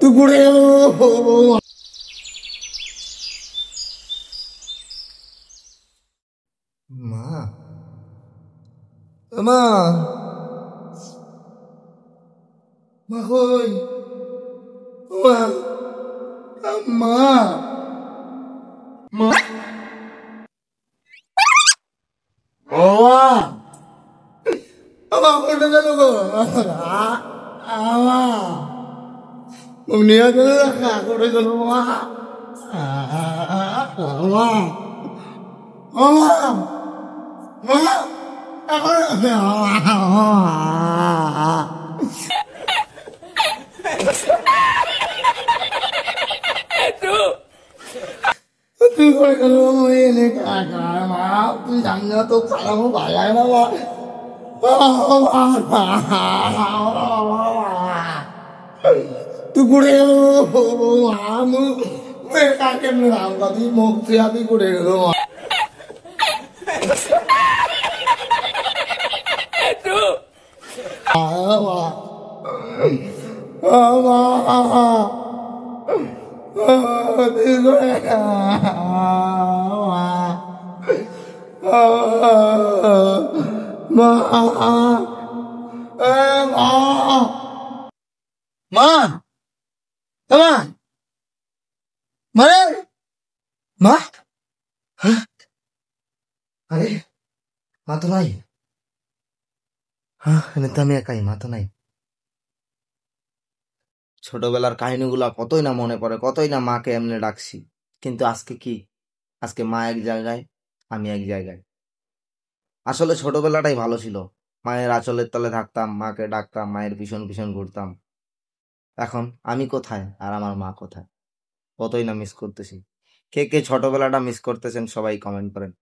তুই ঘুরে গেল মা মা মা কই মা মা মা ও মা কোনটা গেল গো মা নিয়ে গেল রাখা করে গেল মা মা মা মা এখন তুই করে গেল এনে মা তুই জানি না তো খারাপ ভালো লাগে না মা তুই ঘুরে গেল আমি কেমন রাম তুই মুখ তুই ঘুরে গেল মা আরে মা তো নাই তো আমি একাই মা তো নাই ছোটবেলার কাহিনীগুলা কতই না মনে পড়ে কতই না মাকে এমনি ডাকছি কিন্তু আজকে কি আজকে মা এক জায়গায় আমি এক জায়গায় আসলে ছোটবেলাটাই ভালো ছিল মায়ের আঁচলের তলে থাকতাম মাকে ডাকতাম মায়ের পিছন পিছন ঘুরতাম এখন আমি কোথায় আর আমার মা কোথায় কতই না মিস করতেছি কে কে ছোটবেলাটা মিস করতেছেন সবাই কমেন্ট করেন।